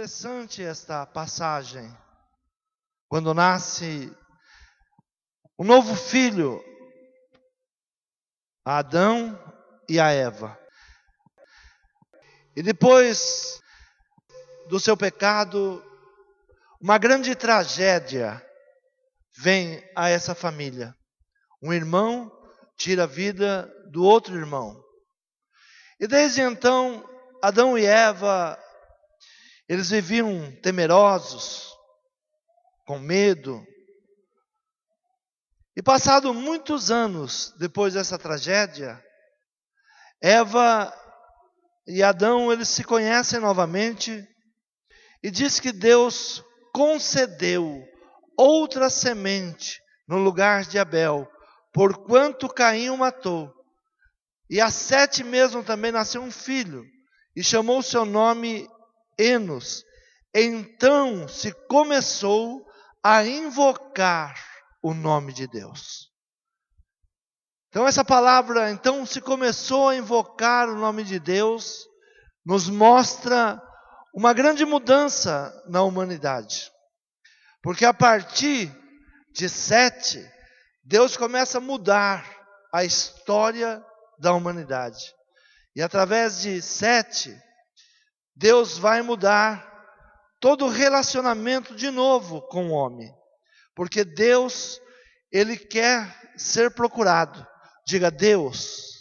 interessante esta passagem, quando nasce um novo filho, a Adão e a Eva. E depois do seu pecado, uma grande tragédia vem a essa família. Um irmão tira a vida do outro irmão. E desde então, Adão e Eva, eles viviam temerosos, com medo. E passado muitos anos depois dessa tragédia, Eva e Adão, eles se conhecem novamente, e diz que Deus concedeu outra semente no lugar de Abel, porquanto Caim o matou. E a Sete mesmo também nasceu um filho, e chamou seu nome Enos. Então se começou a invocar o nome de Deus. Então essa palavra, então se começou a invocar o nome de Deus, nos mostra uma grande mudança na humanidade. Porque a partir de Sete, Deus começa a mudar a história da humanidade. E através de Sete, Deus vai mudar todo o relacionamento de novo com o homem. Porque Deus, Ele quer ser procurado. Diga, Deus,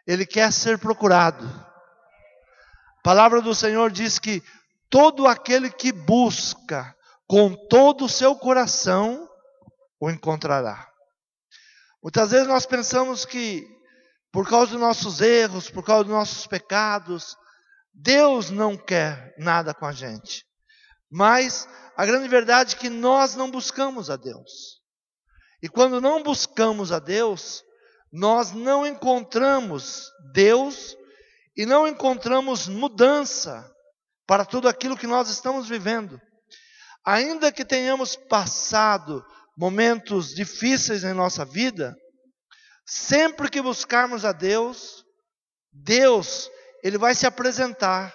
Ele quer ser procurado. A palavra do Senhor diz que todo aquele que busca com todo o seu coração, o encontrará. Muitas vezes nós pensamos que, por causa dos nossos erros, por causa dos nossos pecados, Deus não quer nada com a gente. Mas a grande verdade é que nós não buscamos a Deus. E quando não buscamos a Deus, nós não encontramos Deus e não encontramos mudança para tudo aquilo que nós estamos vivendo. Ainda que tenhamos passado momentos difíceis em nossa vida, sempre que buscarmos a Deus, Deus, Ele vai se apresentar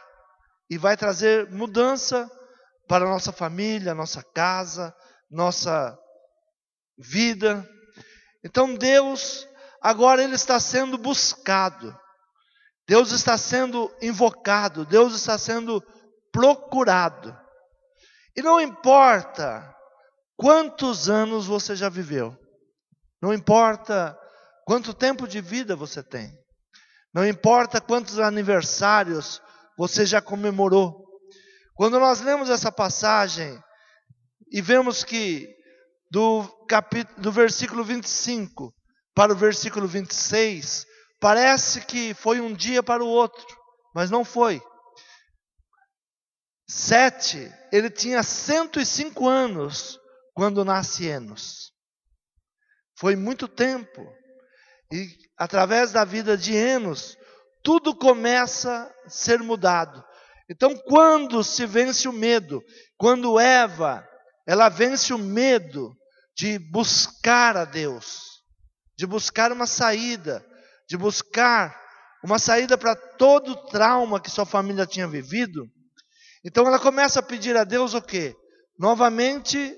e vai trazer mudança para a nossa família, nossa casa, nossa vida. Então Deus, agora Ele está sendo buscado. Deus está sendo invocado. Deus está sendo procurado. E não importa quantos anos você já viveu. Não importa quanto tempo de vida você tem. Não importa quantos aniversários você já comemorou. Quando nós lemos essa passagem e vemos que do versículo 25 para o versículo 26, parece que foi um dia para o outro, mas não foi. Sete, ele tinha 105 anos quando nasce Enos. Foi muito tempo. E através da vida de Enos, tudo começa a ser mudado. Então, quando se vence o medo, quando Eva, ela vence o medo de buscar a Deus, de buscar uma saída, de buscar uma saída para todo o trauma que sua família tinha vivido, então ela começa a pedir a Deus o quê? Novamente,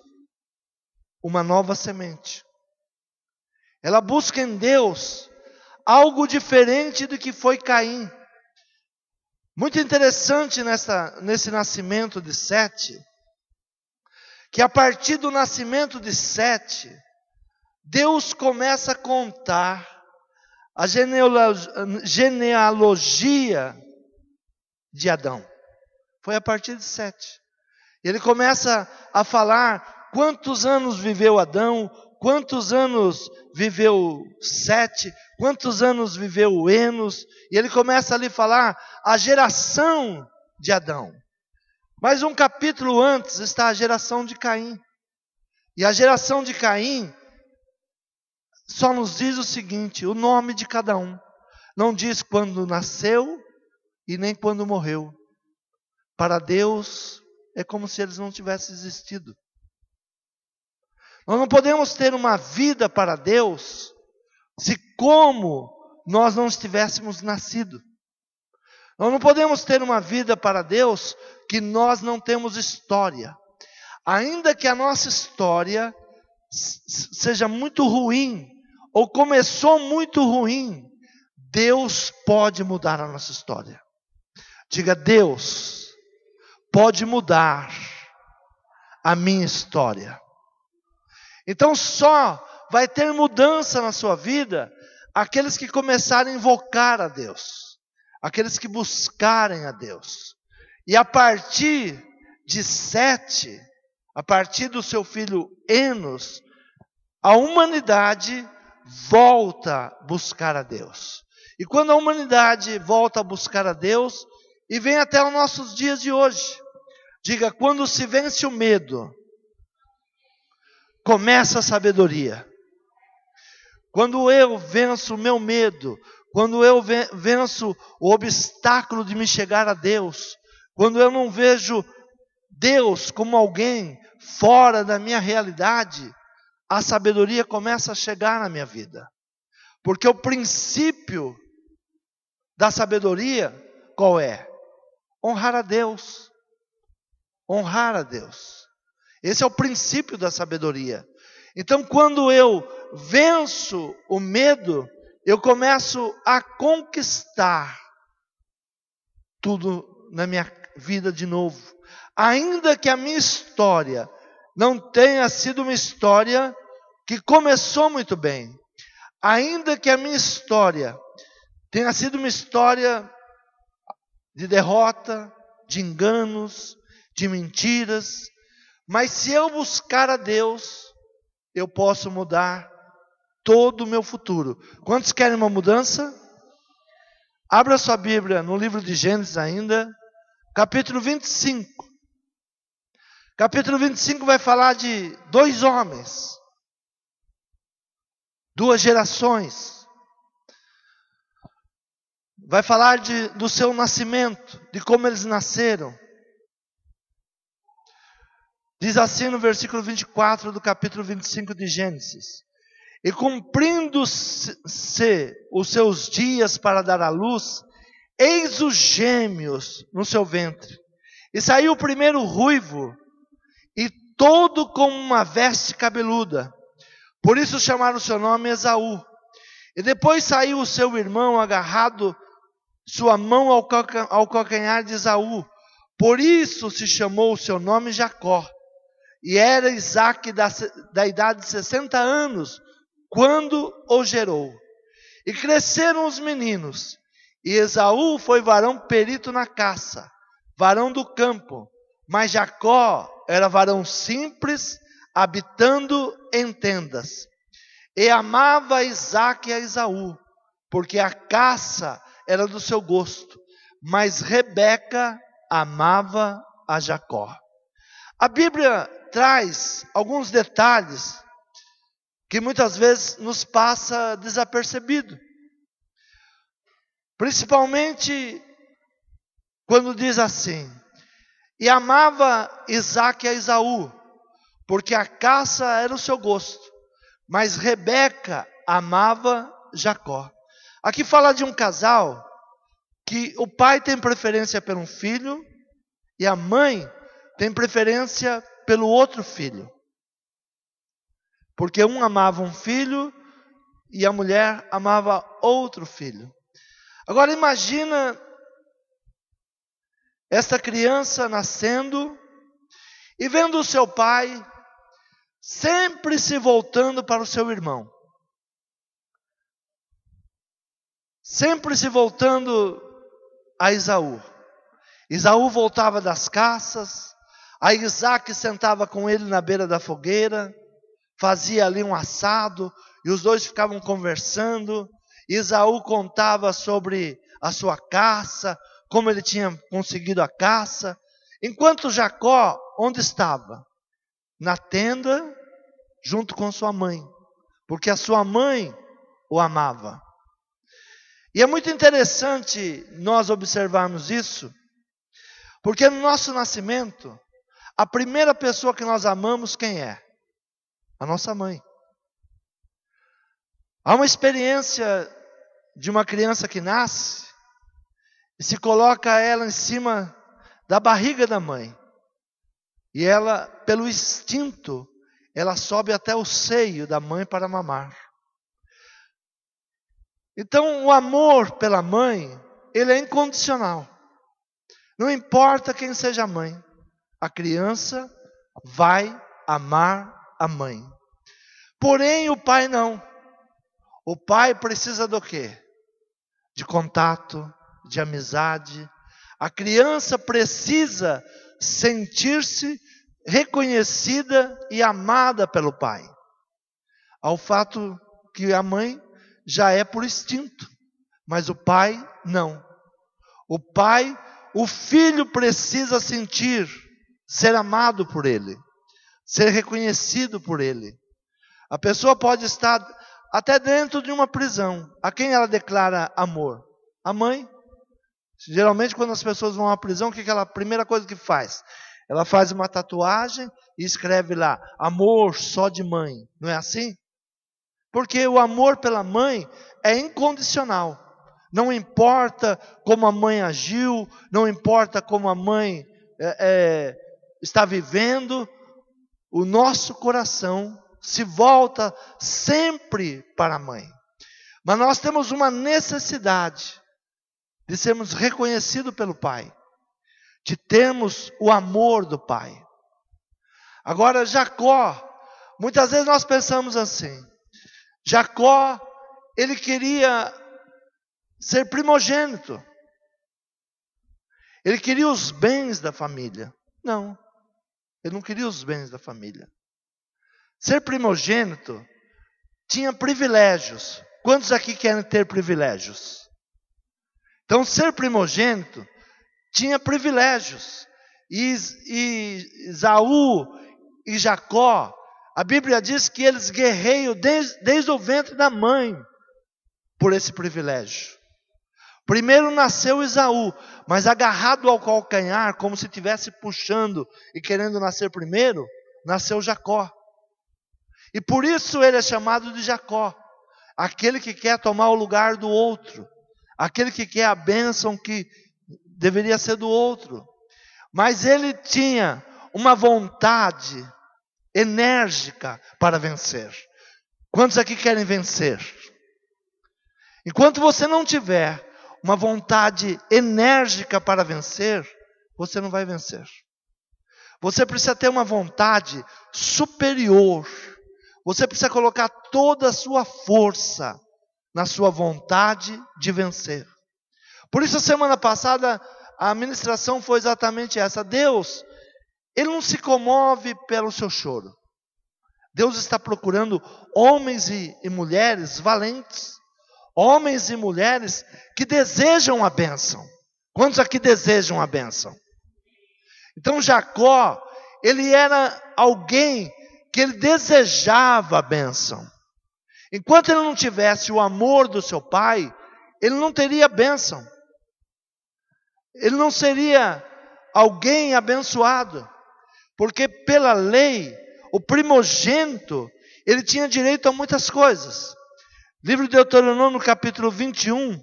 uma nova semente. Ela busca em Deus algo diferente do que foi Caim. Muito interessante nesse nascimento de Sete, que a partir do nascimento de Sete, Deus começa a contar a genealogia de Adão. Foi a partir de Sete. Ele começa a falar quantos anos viveu Adão, quantos anos viveu Sete, quantos anos viveu Enos, e ele começa ali a falar a geração de Adão. Mas um capítulo antes está a geração de Caim. E a geração de Caim só nos diz o seguinte, o nome de cada um. Não diz quando nasceu e nem quando morreu. Para Deus é como se eles não tivessem existido. Nós não podemos ter uma vida para Deus se como nós não estivéssemos nascido. Nós não podemos ter uma vida para Deus que nós não temos história. Ainda que a nossa história seja muito ruim, ou começou muito ruim, Deus pode mudar a nossa história. Diga: Deus pode mudar a minha história. Então só vai ter mudança na sua vida aqueles que começarem a invocar a Deus, aqueles que buscarem a Deus. E a partir de Sete, a partir do seu filho Enos, a humanidade volta a buscar a Deus. E quando a humanidade volta a buscar a Deus, e vem até os nossos dias de hoje, diga: quando se vence o medo, começa a sabedoria. Quando eu venço o meu medo, quando eu venço o obstáculo de me chegar a Deus, quando eu não vejo Deus como alguém fora da minha realidade, a sabedoria começa a chegar na minha vida. Porque o princípio da sabedoria, qual é? Honrar a Deus. Honrar a Deus. Esse é o princípio da sabedoria. Então, quando eu venço o medo, eu começo a conquistar tudo na minha vida de novo. Ainda que a minha história não tenha sido uma história que começou muito bem. Ainda que a minha história tenha sido uma história de derrota, de enganos, de mentiras. Mas se eu buscar a Deus, eu posso mudar todo o meu futuro. Quantos querem uma mudança? Abra sua Bíblia no livro de Gênesis ainda, capítulo 25. Capítulo 25 vai falar de dois homens, duas gerações. Vai falar do seu nascimento, de como eles nasceram. Diz assim no versículo 24 do capítulo 25 de Gênesis: e cumprindo-se os seus dias para dar à luz, eis os gêmeos no seu ventre. E saiu o primeiro ruivo, e todo como uma veste cabeluda. Por isso chamaram o seu nome Esaú. E depois saiu o seu irmão, agarrado sua mão ao calcanhar de Esaú. Por isso se chamou o seu nome Jacó. E era Isaque da idade de 60 anos, quando o gerou. E cresceram os meninos. E Esaú foi varão perito na caça, varão do campo. Mas Jacó era varão simples, habitando em tendas. E amava Isaque a Esaú, porque a caça era do seu gosto. Mas Rebeca amava a Jacó. A Bíblia traz alguns detalhes que muitas vezes nos passa desapercebido. Principalmente quando diz assim: e amava Isaque a Esaú, porque a caça era o seu gosto. Mas Rebeca amava Jacó. Aqui fala de um casal que o pai tem preferência por um filho e a mãe tem preferência pelo outro filho. Porque um amava um filho e a mulher amava outro filho. Agora imagina esta criança nascendo e vendo o seu pai sempre se voltando para o seu irmão. Sempre se voltando a Esaú. Esaú voltava das caças, aí Isaque sentava com ele na beira da fogueira, fazia ali um assado, e os dois ficavam conversando. Esaú contava sobre a sua caça, como ele tinha conseguido a caça. Enquanto Jacó, onde estava? Na tenda, junto com sua mãe, porque a sua mãe o amava. E é muito interessante nós observarmos isso, porque no nosso nascimento, a primeira pessoa que nós amamos, quem é? A nossa mãe. Há uma experiência de uma criança que nasce, e se coloca ela em cima da barriga da mãe. E ela, pelo instinto, ela sobe até o seio da mãe para mamar. Então, o amor pela mãe, ele é incondicional. Não importa quem seja a mãe, a criança vai amar a mãe. Porém, o pai não. O pai precisa do quê? De contato, de amizade. A criança precisa sentir-se reconhecida e amada pelo pai. Ao fato que a mãe já é por instinto, mas o pai não. O filho precisa sentir, ser amado por ele, ser reconhecido por ele. A pessoa pode estar até dentro de uma prisão. A quem ela declara amor? A mãe. Geralmente, quando as pessoas vão à prisão, o que é a primeira coisa que faz? Ela faz uma tatuagem e escreve lá, amor só de mãe. Não é assim? Porque o amor pela mãe é incondicional. Não importa como a mãe agiu, não importa como a mãe está vivendo, o nosso coração se volta sempre para a mãe. Mas nós temos uma necessidade de sermos reconhecidos pelo Pai, de termos o amor do Pai. Agora, Jacó, muitas vezes nós pensamos assim, Jacó, ele queria ser primogênito, ele queria os bens da família. Não, ele não queria os bens da família. Ser primogênito tinha privilégios. Quantos aqui querem ter privilégios? Então, ser primogênito tinha privilégios. E Esaú e Jacó, a Bíblia diz que eles guerreiam desde o ventre da mãe por esse privilégio. Primeiro nasceu Esaú, mas agarrado ao calcanhar, como se estivesse puxando e querendo nascer primeiro, nasceu Jacó. E por isso ele é chamado de Jacó, aquele que quer tomar o lugar do outro, aquele que quer a bênção que deveria ser do outro. Mas ele tinha uma vontade enérgica para vencer. Quantos aqui querem vencer? Enquanto você não tiver uma vontade enérgica para vencer, você não vai vencer. Você precisa ter uma vontade superior. Você precisa colocar toda a sua força na sua vontade de vencer. Por isso, a semana passada, a ministração foi exatamente essa. Deus, Ele não se comove pelo seu choro. Deus está procurando homens e mulheres valentes. Homens e mulheres que desejam a bênção. Quantos aqui desejam a bênção? Então Jacó, ele era alguém que ele desejava a bênção. Enquanto ele não tivesse o amor do seu pai, ele não teria bênção. Ele não seria alguém abençoado. Porque pela lei, o primogênito, ele tinha direito a muitas coisas. Livro de Deuteronômio, capítulo 21,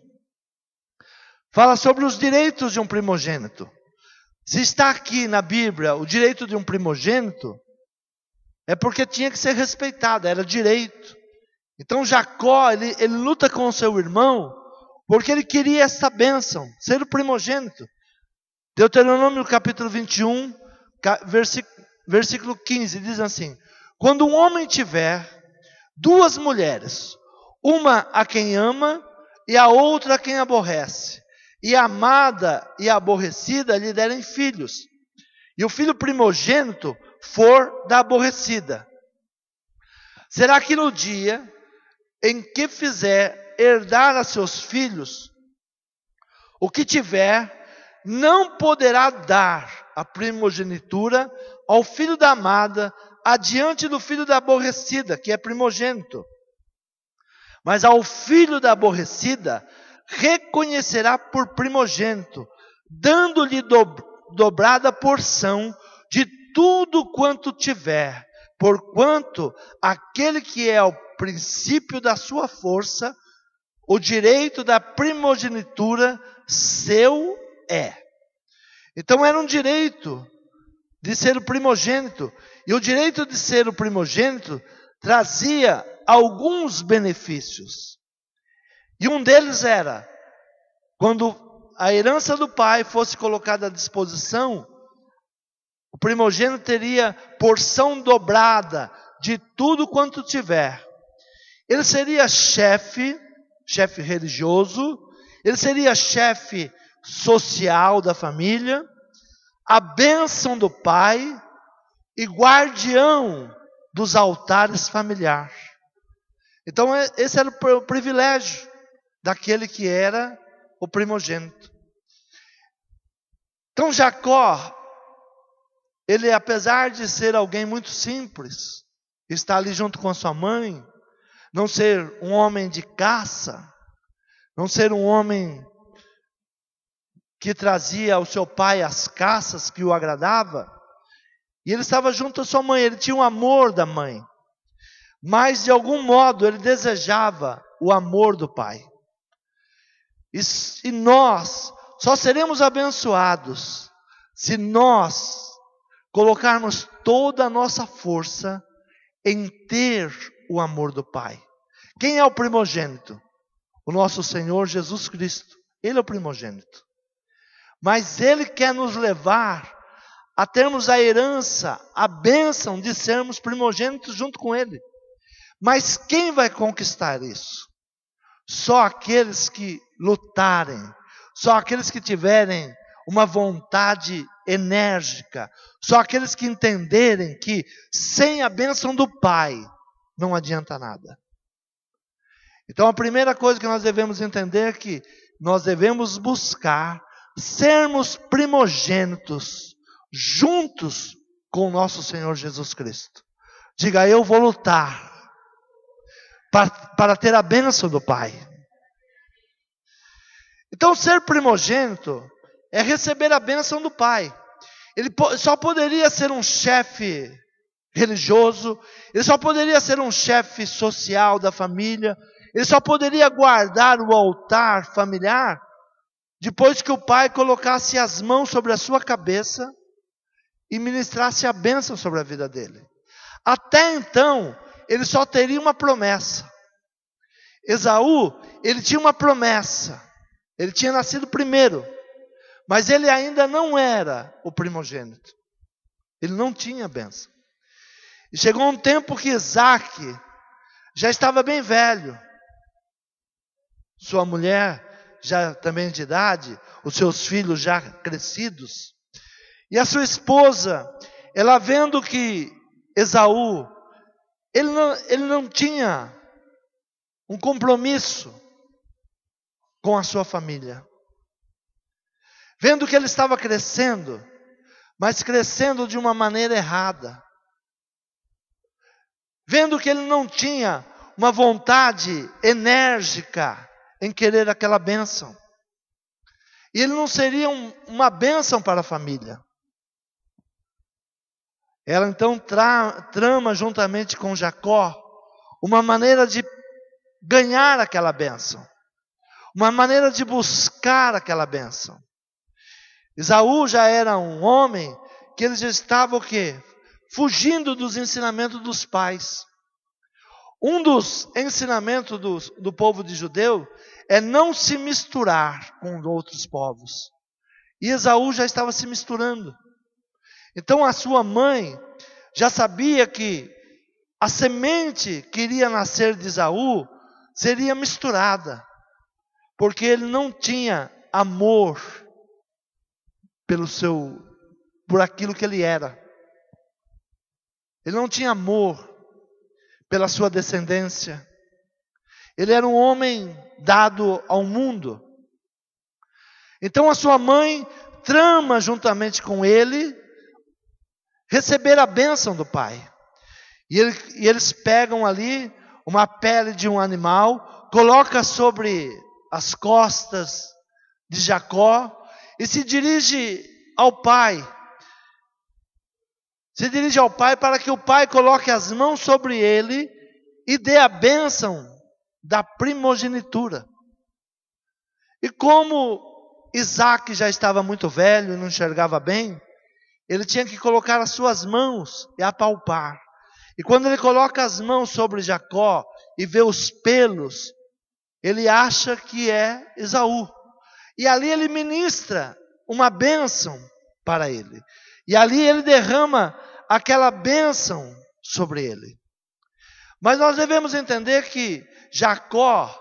fala sobre os direitos de um primogênito. Se está aqui na Bíblia o direito de um primogênito, é porque tinha que ser respeitado, era direito. Então Jacó, ele luta com o seu irmão, porque ele queria essa bênção, ser o primogênito. Deuteronômio capítulo 21, versículo 15, diz assim: quando um homem tiver duas mulheres, uma a quem ama e a outra a quem aborrece, e a amada e a aborrecida lhe derem filhos, e o filho primogênito for da aborrecida, será que no dia em que fizer herdar a seus filhos o que tiver, não poderá dar a primogenitura ao filho da amada adiante do filho da aborrecida, que é primogênito. Mas ao filho da aborrecida reconhecerá por primogênito, dando-lhe dobrada porção de tudo quanto tiver, porquanto aquele que é o princípio da sua força, o direito da primogenitura seu é. Então era um direito de ser o primogênito. E o direito de ser o primogênito trazia alguns benefícios. E um deles era, quando a herança do pai fosse colocada à disposição, o primogênito teria porção dobrada de tudo quanto tiver. Ele seria chefe religioso, ele seria chefe social da família, a bênção do pai e guardião dos altares familiares. Então esse era o privilégio daquele que era o primogênito. Então Jacó, ele, apesar de ser alguém muito simples, estar ali junto com a sua mãe, não ser um homem de caça, não ser um homem que trazia ao seu pai as caças que o agradava, e ele estava junto à sua mãe, ele tinha o amor da mãe, mas de algum modo ele desejava o amor do pai. E nós só seremos abençoados se nós colocarmos toda a nossa força em ter o amor do Pai. Quem é o primogênito? O nosso Senhor Jesus Cristo. Ele é o primogênito. Mas Ele quer nos levar a termos a herança, a bênção de sermos primogênitos junto com Ele. Mas quem vai conquistar isso? Só aqueles que lutarem, só aqueles que tiverem uma vontade enérgica, só aqueles que entenderem que sem a bênção do Pai não adianta nada. Então a primeira coisa que nós devemos entender é que nós devemos buscar sermos primogênitos juntos com o nosso Senhor Jesus Cristo. Diga, eu vou lutar para ter a bênção do Pai. Então ser primogênito é receber a bênção do Pai. Ele só poderia ser um chefe religioso, ele só poderia ser um chefe social da família, ele só poderia guardar o altar familiar depois que o pai colocasse as mãos sobre a sua cabeça e ministrasse a bênção sobre a vida dele. Até então, ele só teria uma promessa. Esaú, ele tinha uma promessa. Ele tinha nascido primeiro, mas ele ainda não era o primogênito. Ele não tinha bênção. E chegou um tempo que Isaac já estava bem velho. Sua mulher já também de idade, os seus filhos já crescidos. E a sua esposa, ela vendo que Esaú, ele não tinha um compromisso com a sua família. Vendo que ele estava crescendo, mas crescendo de uma maneira errada. Vendo que ele não tinha uma vontade enérgica em querer aquela bênção. E ele não seria uma bênção para a família. Ela então trama juntamente com Jacó uma maneira de ganhar aquela bênção. Uma maneira de buscar aquela bênção. Esaú já era um homem que ele já estava o quê? Fugindo dos ensinamentos dos pais. Um dos ensinamentos do povo de judeu é não se misturar com outros povos. E Esaú já estava se misturando. Então a sua mãe já sabia que a semente que iria nascer de Esaú seria misturada. Porque ele não tinha amor por aquilo que ele era. Ele não tinha amor pela sua descendência. Ele era um homem dado ao mundo. Então a sua mãe trama juntamente com ele receber a bênção do pai. E eles pegam ali uma pele de um animal, coloca sobre as costas de Jacó e se dirige ao pai. Se dirige ao pai para que o pai coloque as mãos sobre ele e dê a bênção da primogenitura. E como Isaac já estava muito velho e não enxergava bem, ele tinha que colocar as suas mãos e apalpar. E quando ele coloca as mãos sobre Jacó e vê os pelos, ele acha que é Esaú. E ali ele ministra uma bênção para ele. E ali ele derrama aquela bênção sobre ele. Mas nós devemos entender que Jacó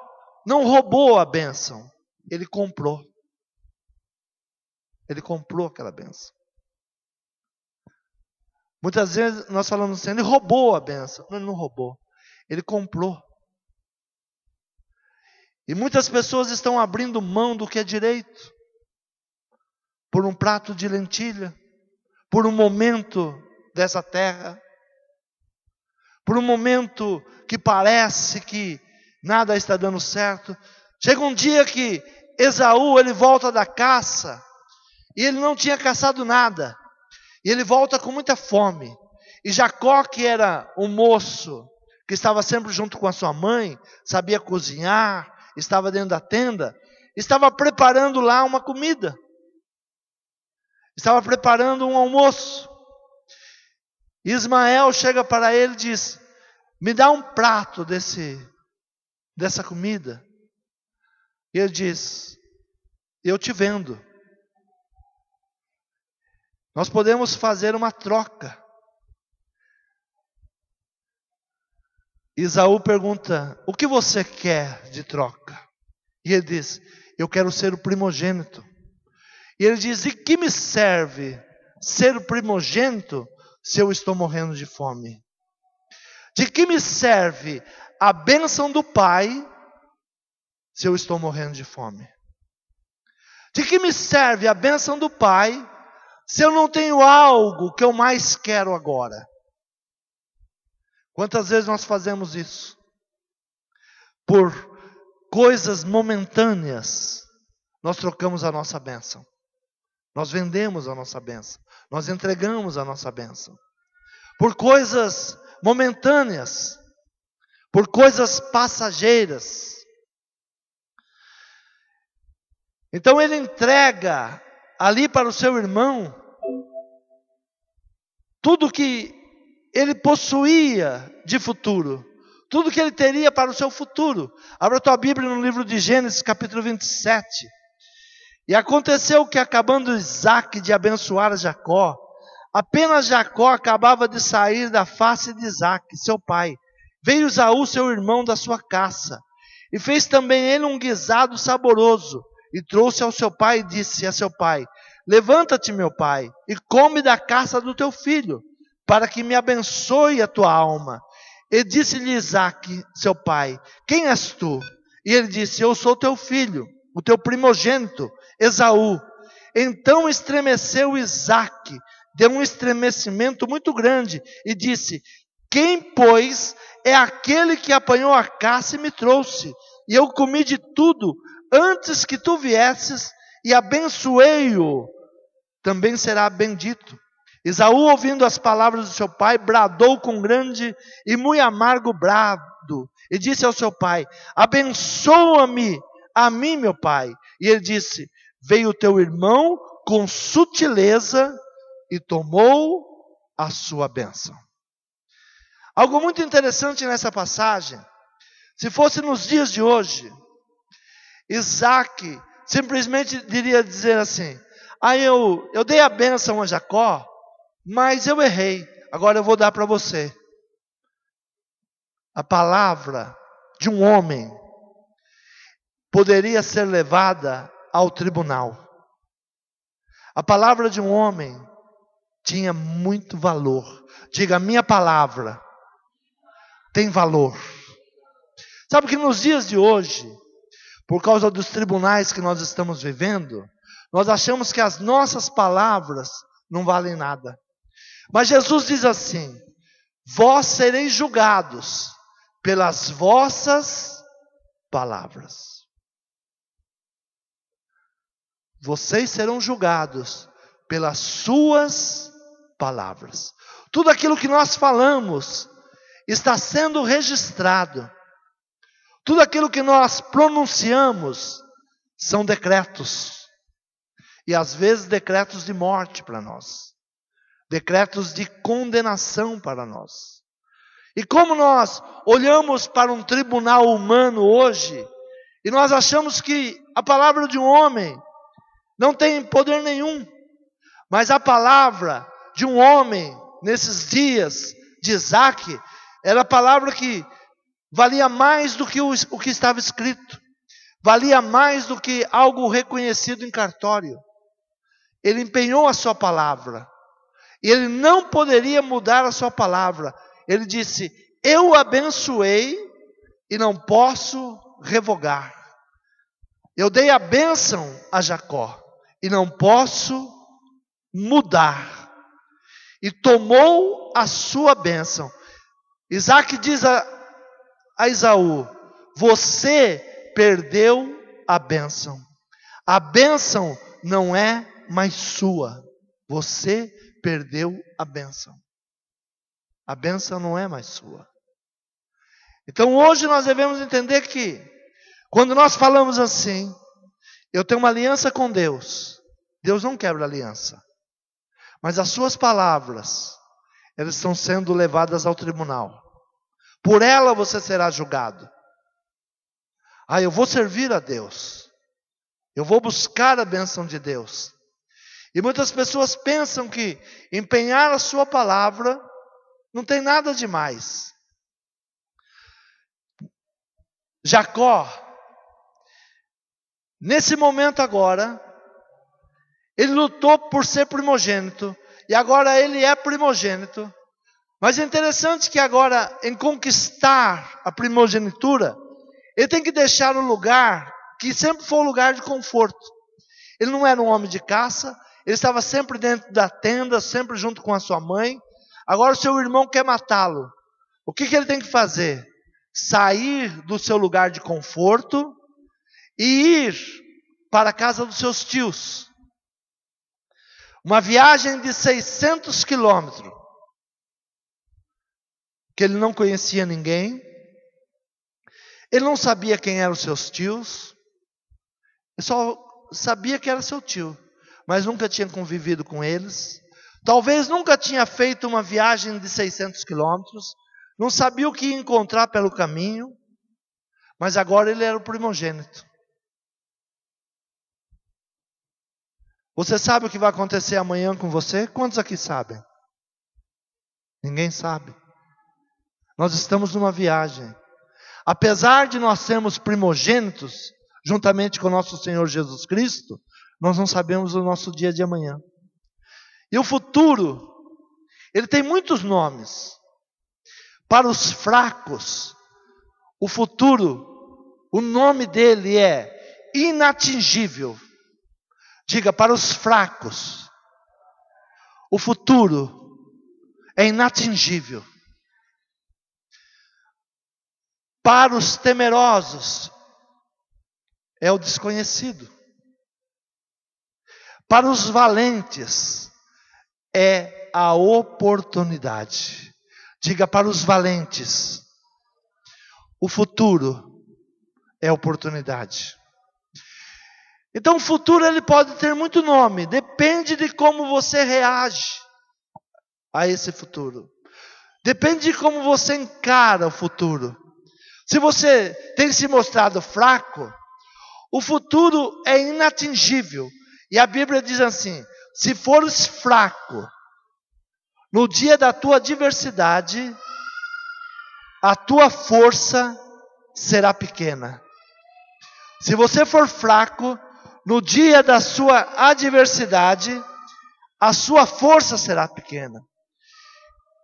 não roubou a bênção, ele comprou. Ele comprou aquela bênção. Muitas vezes nós falamos assim, ele roubou a bênção. Não, ele não roubou, ele comprou. E muitas pessoas estão abrindo mão do que é direito, por um prato de lentilha, por um momento dessa terra, por um momento que parece que nada está dando certo. Chega um dia que Esaú, ele volta da caça, e ele não tinha caçado nada, e ele volta com muita fome. E Jacó, que era um moço, que estava sempre junto com a sua mãe, sabia cozinhar, estava dentro da tenda, estava preparando lá uma comida, estava preparando um almoço. Ismael chega para ele e diz, me dá um prato dessa comida. E ele diz, eu te vendo. Nós podemos fazer uma troca. Esaú pergunta, o que você quer de troca? E ele diz, eu quero ser o primogênito. E ele diz, e que me serve ser o primogênito se eu estou morrendo de fome? De que me serve a bênção do pai se eu estou morrendo de fome? De que me serve a bênção do pai se eu não tenho algo que eu mais quero agora? Quantas vezes nós fazemos isso? Por coisas momentâneas, nós trocamos a nossa bênção. Nós vendemos a nossa bênção. Nós entregamos a nossa bênção. Por coisas momentâneas. Por coisas passageiras. Então ele entrega ali para o seu irmão tudo que ele possuía de futuro, tudo que ele teria para o seu futuro. Abra a tua Bíblia no livro de Gênesis, capítulo 27. E aconteceu que, acabando Isaac de abençoar a Jacó, apenas Jacó acabava de sair da face de Isaac, seu pai. Veio Esaú, seu irmão, da sua caça, e fez também ele um guisado saboroso, e trouxe ao seu pai e disse a seu pai, levanta-te, meu pai, e come da caça do teu filho, para que me abençoe a tua alma. E disse-lhe Isaac, seu pai, quem és tu? E ele disse, eu sou teu filho, o teu primogênito, Esaú. Então estremeceu Isaac, deu um estremecimento muito grande, e disse, quem, pois, é aquele que apanhou a caça e me trouxe? E eu comi de tudo, antes que tu viesses, e abençoei-o, também será bendito. Esaú, ouvindo as palavras do seu pai, bradou com grande e muito amargo brado, e disse ao seu pai, abençoa-me a mim, meu pai. E ele disse, veio teu irmão com sutileza e tomou a sua bênção. Algo muito interessante nessa passagem, se fosse nos dias de hoje, Isaac simplesmente dizer assim, eu dei a bênção a Jacó, mas eu errei, agora eu vou dar para você. A palavra de um homem poderia ser levada ao tribunal. A palavra de um homem tinha muito valor. Diga, minha palavra tem valor. Sabe que nos dias de hoje, por causa dos tribunais que nós estamos vivendo, nós achamos que as nossas palavras não valem nada. Mas Jesus diz assim, vós sereis julgados pelas vossas palavras. Vocês serão julgados pelas suas palavras. Tudo aquilo que nós falamos está sendo registrado. Tudo aquilo que nós pronunciamos são decretos. e às vezes decretos de morte para nós, decretos de condenação para nós. E como nós olhamos para um tribunal humano hoje, e nós achamos que a palavra de um homem não tem poder nenhum, mas a palavra de um homem, nesses dias de Isaac, era a palavra que valia mais do que o que estava escrito, valia mais do que algo reconhecido em cartório. Ele empenhou a sua palavra, e ele não poderia mudar a sua palavra. Ele disse: eu abençoei e não posso revogar. Eu dei a bênção a Jacó e não posso mudar. E tomou a sua bênção. Isaac diz a Esaú: você perdeu a bênção. A bênção não é mais sua. Você perdeu a bênção. A bênção não é mais sua. Então hoje nós devemos entender que, quando nós falamos assim, eu tenho uma aliança com Deus. Deus não quebra aliança. Mas as suas palavras, elas estão sendo levadas ao tribunal. Por ela você será julgado. Eu vou servir a Deus. Eu vou buscar a bênção de Deus. E muitas pessoas pensam que empenhar a sua palavra não tem nada de mais. Jacó, nesse momento agora, ele lutou por ser primogênito, e agora ele é primogênito. Mas é interessante que agora, em conquistar a primogenitura, ele tem que deixar o lugar que sempre foi um lugar de conforto. Ele não era um homem de caça, ele estava sempre dentro da tenda, sempre junto com a sua mãe. Agora o seu irmão quer matá-lo. O que ele tem que fazer? Sair do seu lugar de conforto e ir para a casa dos seus tios. Uma viagem de 600 quilômetros, que ele não conhecia ninguém, ele não sabia quem eram os seus tios, ele só sabia que era seu tio, mas nunca tinha convivido com eles, talvez nunca tinha feito uma viagem de 600 quilômetros, não sabia o que ia encontrar pelo caminho, mas agora ele era o primogênito. Você sabe o que vai acontecer amanhã com você? Quantos aqui sabem? Ninguém sabe. Nós estamos numa viagem. Apesar de nós sermos primogênitos, juntamente com o nosso Senhor Jesus Cristo, nós não sabemos o nosso dia de amanhã. E o futuro, ele tem muitos nomes. Para os fracos, o futuro, o nome dele é inatingível. Diga: para os fracos, o futuro é inatingível. Para os temerosos, é o desconhecido. Para os valentes, é a oportunidade. Diga: para os valentes, o futuro é oportunidade. Então o futuro ele pode ter muito nome, depende de como você reage a esse futuro. Depende de como você encara o futuro. Se você tem se mostrado fraco, o futuro é inatingível. E a Bíblia diz assim: se fores fraco, no dia da tua adversidade, a tua força será pequena. Se você for fraco, no dia da sua adversidade, a sua força será pequena.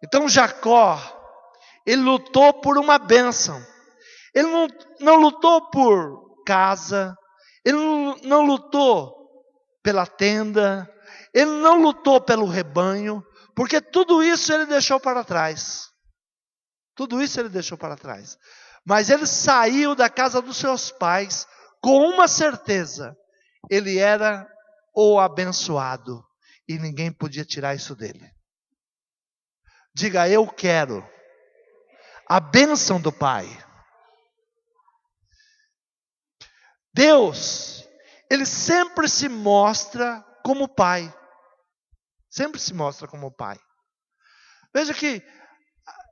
Então Jacó, ele lutou por uma bênção. Ele não lutou por casa, ele não lutou pela tenda, ele não lutou pelo rebanho, porque tudo isso ele deixou para trás. Tudo isso ele deixou para trás. Mas ele saiu da casa dos seus pais com uma certeza: ele era o abençoado e ninguém podia tirar isso dele. Diga: eu quero a bênção do Pai. Deus, ele sempre se mostra como pai. Sempre se mostra como pai. Veja que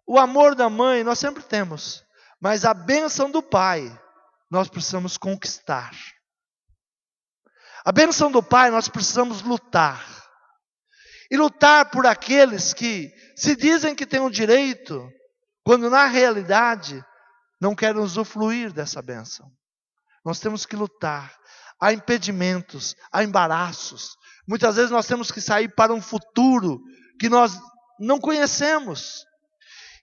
o amor da mãe nós sempre temos, mas a bênção do pai nós precisamos conquistar. A bênção do pai nós precisamos lutar. E lutar por aqueles que se dizem que têm o direito, quando na realidade não querem usufruir dessa bênção. Nós temos que lutar. Há impedimentos, há embaraços. Muitas vezes nós temos que sair para um futuro que nós não conhecemos.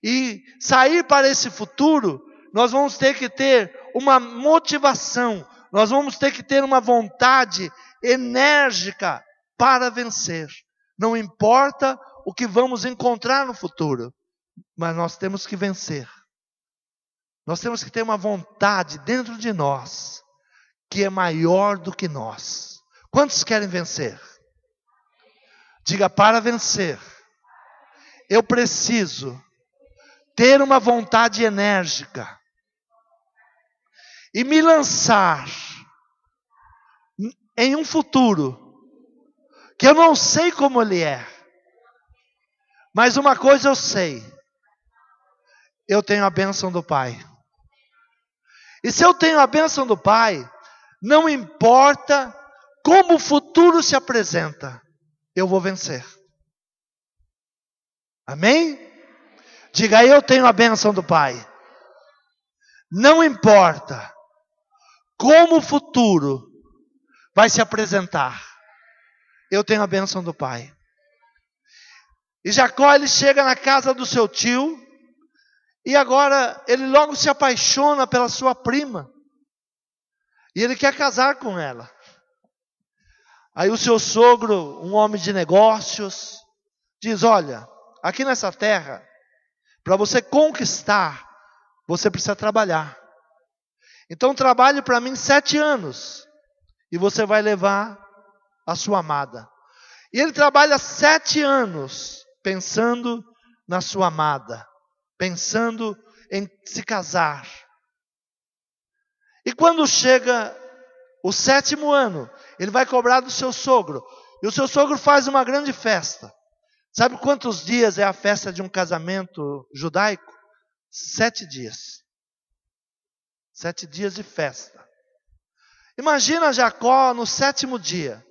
E sair para esse futuro, nós vamos ter que ter uma motivação, nós vamos ter que ter uma vontade enérgica para vencer. Não importa o que vamos encontrar no futuro, mas nós temos que vencer. Nós temos que ter uma vontade dentro de nós, que é maior do que nós. Quantos querem vencer? Diga, para vencer, eu preciso ter uma vontade enérgica e me lançar em um futuro que eu não sei como ele é, mas uma coisa eu sei: eu tenho a bênção do Pai. E se eu tenho a bênção do Pai, não importa como o futuro se apresenta, eu vou vencer. Amém? Diga, eu tenho a bênção do Pai. Não importa como o futuro vai se apresentar, eu tenho a bênção do Pai. E Jacó, ele chega na casa do seu tio, e agora ele logo se apaixona pela sua prima, e ele quer casar com ela. Aí o seu sogro, um homem de negócios, diz: olha, aqui nessa terra, para você conquistar, você precisa trabalhar. Então trabalhe para mim 7 anos, e você vai levar a sua amada. E ele trabalha 7 anos, pensando na sua amada, pensando em se casar. E quando chega o 7º ano, ele vai cobrar do seu sogro. E o seu sogro faz uma grande festa. Sabe quantos dias é a festa de um casamento judaico? 7 dias. 7 dias de festa. Imagina Jacó no 7º dia,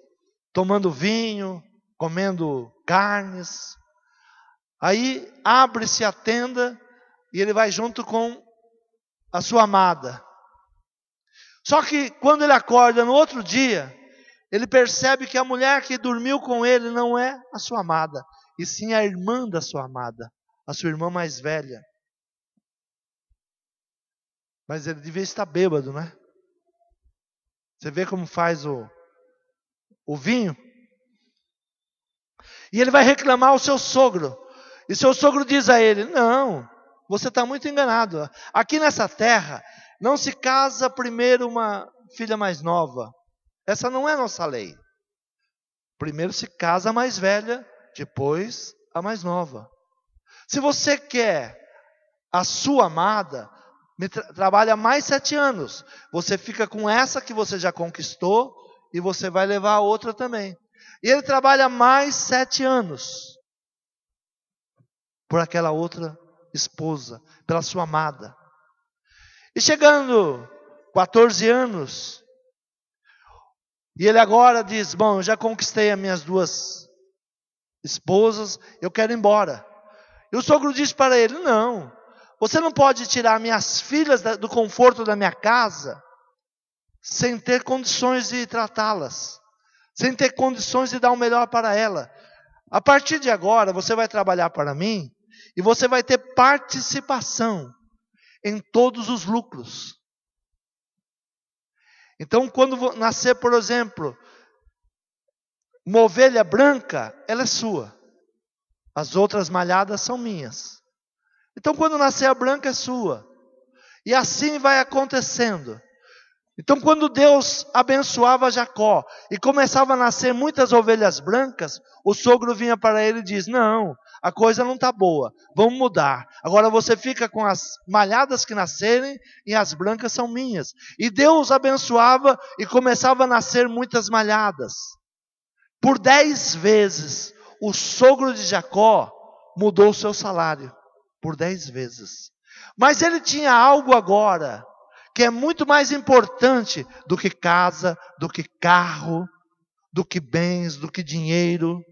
tomando vinho, comendo carnes. Aí abre-se a tenda e ele vai junto com a sua amada. Só que quando ele acorda no outro dia, ele percebe que a mulher que dormiu com ele não é a sua amada, e sim a irmã da sua amada, a sua irmã mais velha. Mas ele devia estar bêbado, né? Você vê como faz o vinho? E ele vai reclamar ao seu sogro. E seu sogro diz a ele: não, você está muito enganado. Aqui nessa terra, não se casa primeiro uma filha mais nova. Essa não é a nossa lei. Primeiro se casa a mais velha, depois a mais nova. Se você quer a sua amada, trabalha mais 7 anos. Você fica com essa que você já conquistou e você vai levar a outra também. E ele trabalha mais 7 anos por aquela outra esposa, pela sua amada. E chegando 14 anos, e ele agora diz: bom, eu já conquistei as minhas 2 esposas, eu quero ir embora. E o sogro diz para ele: não, você não pode tirar minhas filhas do conforto da minha casa sem ter condições de tratá-las, sem ter condições de dar o melhor para ela. A partir de agora você vai trabalhar para mim e você vai ter participação em todos os lucros. Então, quando nascer, por exemplo, uma ovelha branca, ela é sua. As outras malhadas são minhas. Então, quando nascer a branca, é sua. E assim vai acontecendo. Então, quando Deus abençoava Jacó e começava a nascer muitas ovelhas brancas, o sogro vinha para ele e diz: não, a coisa não está boa, vamos mudar. Agora você fica com as malhadas que nascerem e as brancas são minhas. E Deus abençoava e começava a nascer muitas malhadas. Por 10 vezes, o sogro de Jacó mudou o seu salário. Por 10 vezes. Mas ele tinha algo agora, que é muito mais importante do que casa, do que carro, do que bens, do que dinheiro.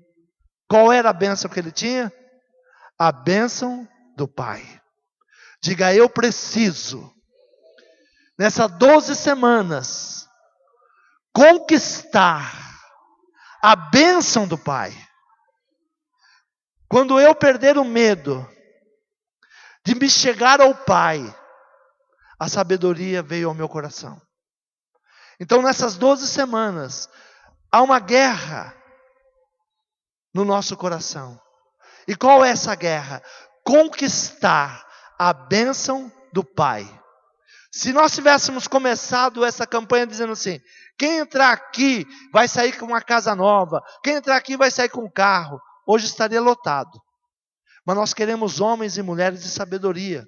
Qual era a bênção que ele tinha? A bênção do Pai. Diga, eu preciso, nessas 12 semanas, conquistar a bênção do Pai. Quando eu perder o medo de me chegar ao Pai, a sabedoria veio ao meu coração. Então nessas 12 semanas, há uma guerra no nosso coração. E qual é essa guerra? Conquistar a bênção do Pai. Se nós tivéssemos começado essa campanha dizendo assim, quem entrar aqui vai sair com uma casa nova, quem entrar aqui vai sair com um carro, hoje estaria lotado. Mas nós queremos homens e mulheres de sabedoria.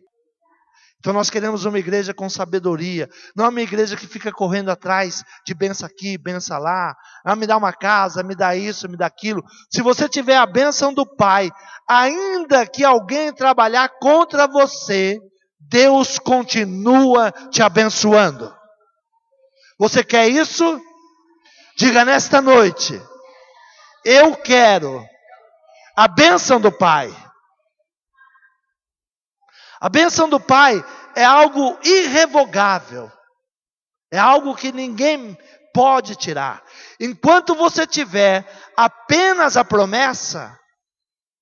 Então nós queremos uma igreja com sabedoria, não uma igreja que fica correndo atrás de benção aqui, benção lá, me dá uma casa, me dá isso, me dá aquilo. Se você tiver a bênção do Pai, ainda que alguém trabalhar contra você, Deus continua te abençoando. Você quer isso? Diga nesta noite, eu quero a bênção do Pai. A bênção do Pai é algo irrevogável. É algo que ninguém pode tirar. Enquanto você tiver apenas a promessa,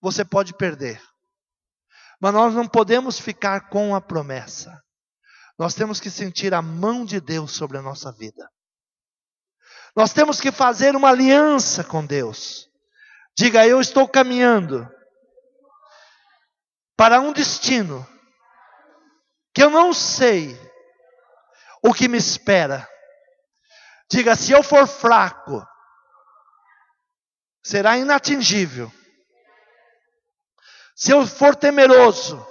você pode perder. Mas nós não podemos ficar com a promessa. Nós temos que sentir a mão de Deus sobre a nossa vida. Nós temos que fazer uma aliança com Deus. Diga, eu estou caminhando para um destino que eu não sei o que me espera. Diga, se eu for fraco, será inatingível. Se eu for temeroso,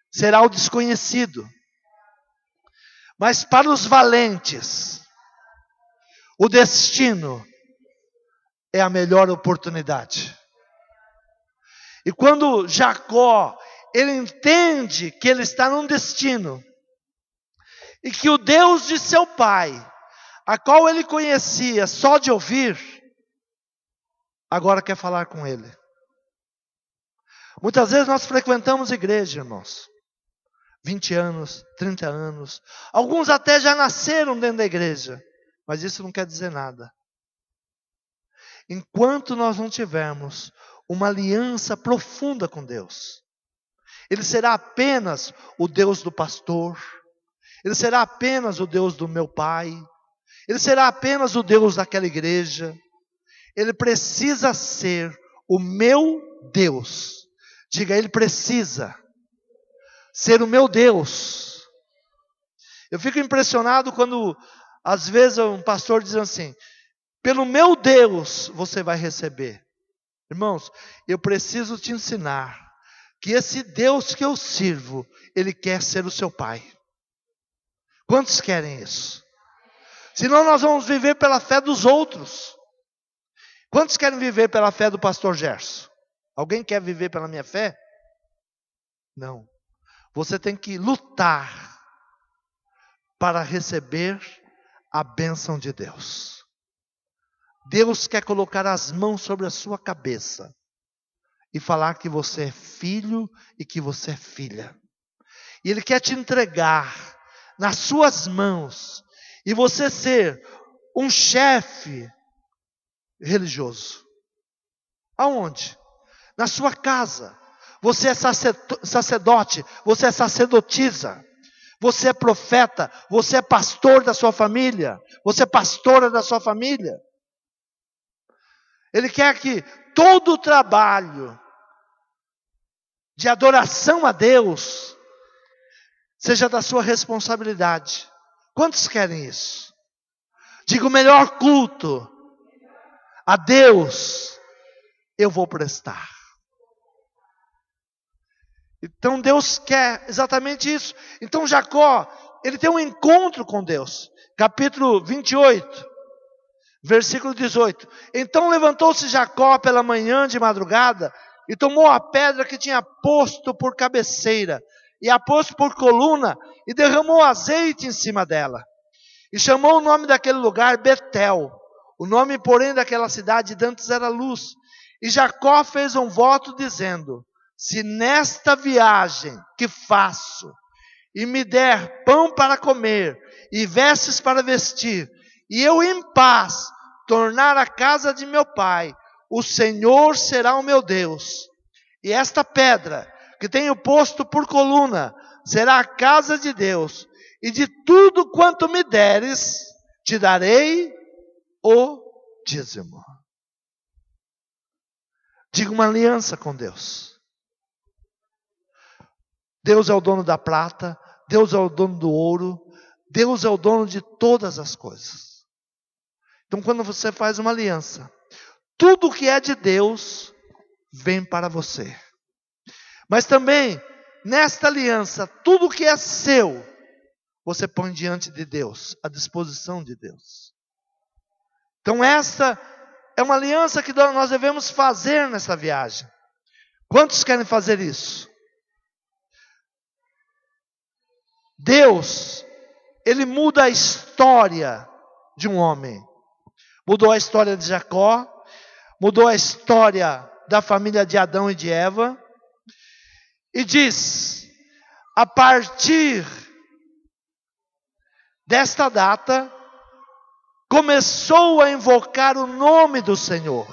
será o desconhecido. Mas para os valentes, o destino é a melhor oportunidade. E quando Jacó, ele entende que ele está num destino, e que o Deus de seu pai, a qual ele conhecia só de ouvir, agora quer falar com ele. Muitas vezes nós frequentamos igreja, irmãos, 20 anos, 30 anos, alguns até já nasceram dentro da igreja, mas isso não quer dizer nada. Enquanto nós não tivermos uma aliança profunda com Deus, Ele será apenas o Deus do pastor, Ele será apenas o Deus do meu pai, Ele será apenas o Deus daquela igreja. Ele precisa ser o meu Deus. Diga, Ele precisa ser o meu Deus. Eu fico impressionado quando às vezes um pastor diz assim, pelo meu Deus você vai receber. Irmãos, eu preciso te ensinar que esse Deus que eu sirvo, Ele quer ser o seu pai. Quantos querem isso? Senão nós vamos viver pela fé dos outros. Quantos querem viver pela fé do pastor Gerson? Alguém quer viver pela minha fé? Não. Você tem que lutar para receber a bênção de Deus. Deus quer colocar as mãos sobre a sua cabeça e falar que você é filho e que você é filha. E Ele quer te entregar nas suas mãos e você ser um chefe religioso. Aonde? Na sua casa. Você é sacerdote, você é sacerdotisa, você é profeta, você é pastor da sua família, você é pastora da sua família. Ele quer que todo o trabalho de adoração a Deus seja da sua responsabilidade. Quantos querem isso? Diga, o melhor culto a Deus eu vou prestar. Então Deus quer exatamente isso. Então Jacó, ele tem um encontro com Deus. Capítulo 28, Versículo 18. Então levantou-se Jacó pela manhã de madrugada e tomou a pedra que tinha posto por cabeceira e a pôs por coluna e derramou azeite em cima dela. E chamou o nome daquele lugar Betel. O nome, porém, daquela cidade dantes era Luz. E Jacó fez um voto dizendo: se nesta viagem que faço e me der pão para comer e vestes para vestir, e eu em paz tornar a casa de meu pai, o Senhor será o meu Deus. E esta pedra que tenho posto por coluna será a casa de Deus. E de tudo quanto me deres, te darei o dízimo. Diga uma aliança com Deus. Deus é o dono da prata, Deus é o dono do ouro, Deus é o dono de todas as coisas. Então, quando você faz uma aliança, tudo que é de Deus vem para você. Mas também, nesta aliança, tudo que é seu, você põe diante de Deus, à disposição de Deus. Então, esta é uma aliança que nós devemos fazer nessa viagem. Quantos querem fazer isso? Deus, Ele muda a história de um homem. Mudou a história de Jacó, mudou a história da família de Adão e de Eva, e diz: a partir desta data, começou a invocar o nome do Senhor.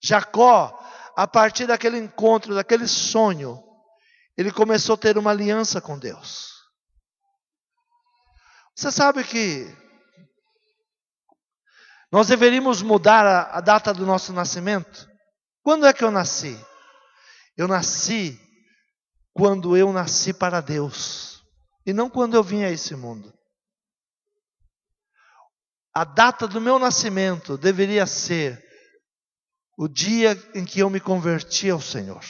Jacó, a partir daquele encontro, daquele sonho, ele começou a ter uma aliança com Deus. Você sabe que nós deveríamos mudar a data do nosso nascimento? Quando é que eu nasci? Eu nasci quando eu nasci para Deus, e não quando eu vim a esse mundo. A data do meu nascimento deveria ser o dia em que eu me converti ao Senhor.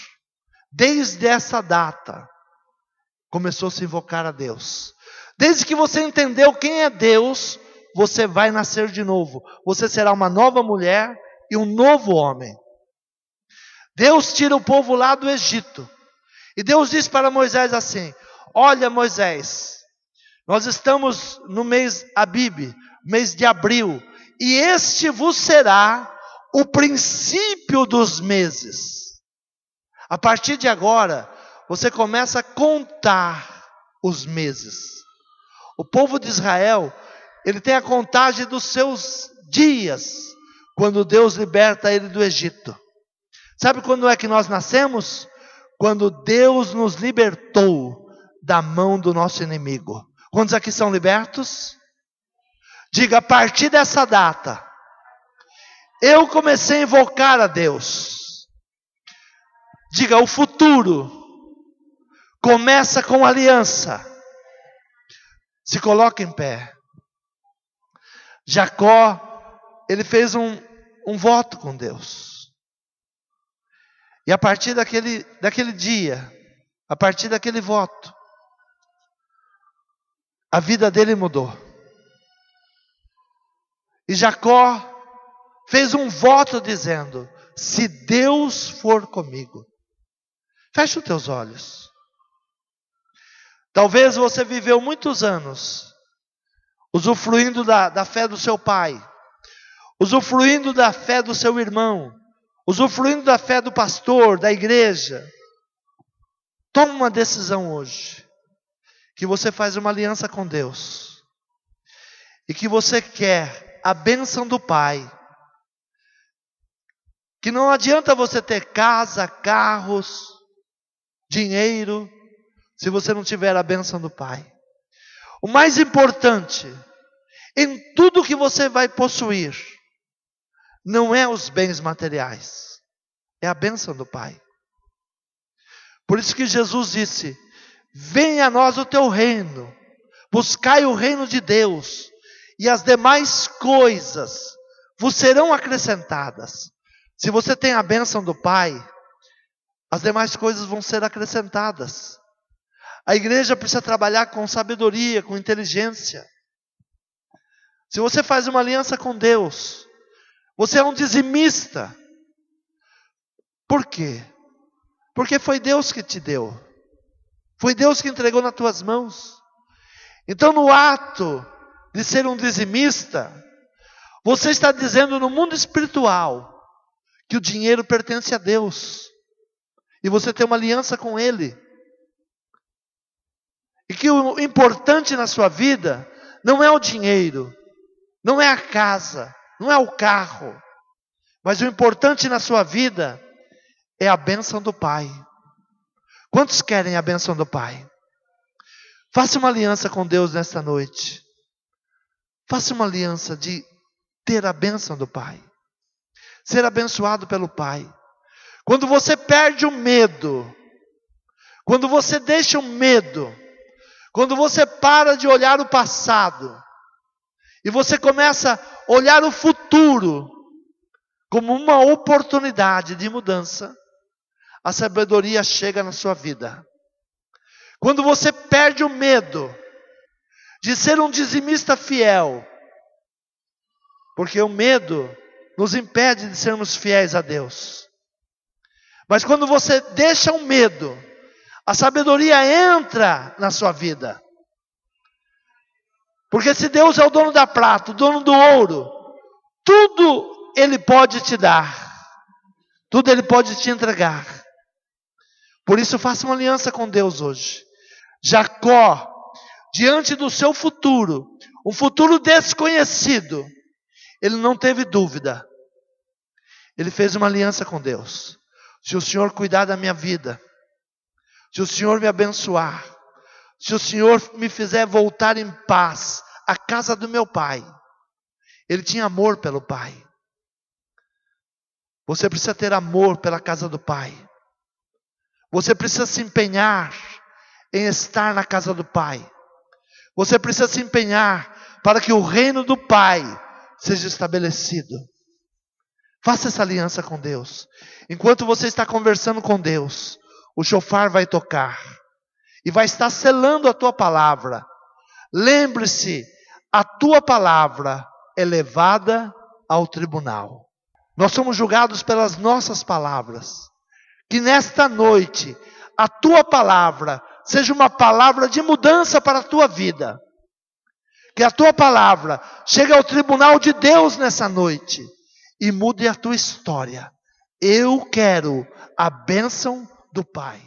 Desde essa data, começou a se invocar a Deus. Desde que você entendeu quem é Deus, você vai nascer de novo. Você será uma nova mulher e um novo homem. Deus tira o povo lá do Egito. E Deus diz para Moisés assim: olha, Moisés, nós estamos no mês Abib, mês de abril, e este vos será o princípio dos meses. A partir de agora, você começa a contar os meses. O povo de Israel, ele tem a contagem dos seus dias, quando Deus liberta ele do Egito. Sabe quando é que nós nascemos? Quando Deus nos libertou da mão do nosso inimigo. Quantos aqui são libertos? Diga: a partir dessa data, eu comecei a invocar a Deus. Diga: o futuro começa com aliança. Se coloque em pé. Jacó, ele fez um voto com Deus. E a partir daquele dia, a partir daquele voto, a vida dele mudou. E Jacó fez um voto dizendo: se Deus for comigo. Feche os teus olhos. Talvez você viveu muitos anos usufruindo da fé do seu pai, usufruindo da fé do seu irmão, usufruindo da fé do pastor, da igreja. Toma uma decisão hoje, que você faz uma aliança com Deus, e que você quer a bênção do Pai, que não adianta você ter casa, carros, dinheiro, se você não tiver a bênção do Pai. O mais importante, em tudo que você vai possuir, não é os bens materiais, é a bênção do Pai. Por isso que Jesus disse: venha a nós o teu reino, buscai o reino de Deus, e as demais coisas vos serão acrescentadas. Se você tem a bênção do Pai, as demais coisas vão ser acrescentadas. A igreja precisa trabalhar com sabedoria, com inteligência. Se você faz uma aliança com Deus, você é um dizimista. Por quê? Porque foi Deus que te deu. Foi Deus que entregou nas tuas mãos. Então, no ato de ser um dizimista, você está dizendo no mundo espiritual que o dinheiro pertence a Deus. E você tem uma aliança com Ele. E que o importante na sua vida não é o dinheiro, não é a casa, não é o carro. Mas o importante na sua vida é a bênção do Pai. Quantos querem a bênção do Pai? Faça uma aliança com Deus nesta noite. Faça uma aliança de ter a bênção do Pai. Ser abençoado pelo Pai. Quando você perde o medo, quando você deixa o medo, quando você para de olhar o passado, e você começa a olhar o futuro como uma oportunidade de mudança, a sabedoria chega na sua vida. Quando você perde o medo de ser um dizimista fiel, porque o medo nos impede de sermos fiéis a Deus. Mas quando você deixa o medo, a sabedoria entra na sua vida. Porque se Deus é o dono da prata, o dono do ouro, tudo Ele pode te dar. Tudo Ele pode te entregar. Por isso faça uma aliança com Deus hoje. Jacó, diante do seu futuro, um futuro desconhecido, ele não teve dúvida. Ele fez uma aliança com Deus. Se o Senhor cuidar da minha vida, se o Senhor me abençoar, se o Senhor me fizer voltar em paz à casa do meu pai. Ele tinha amor pelo pai. Você precisa ter amor pela casa do pai. Você precisa se empenhar em estar na casa do pai. Você precisa se empenhar para que o reino do pai seja estabelecido. Faça essa aliança com Deus. Enquanto você está conversando com Deus, o shofar vai tocar e vai estar selando a tua palavra. Lembre-se, a tua palavra é levada ao tribunal. Nós somos julgados pelas nossas palavras. Que nesta noite a tua palavra seja uma palavra de mudança para a tua vida. Que a tua palavra chegue ao tribunal de Deus nessa noite e mude a tua história. Eu quero a bênção do Pai.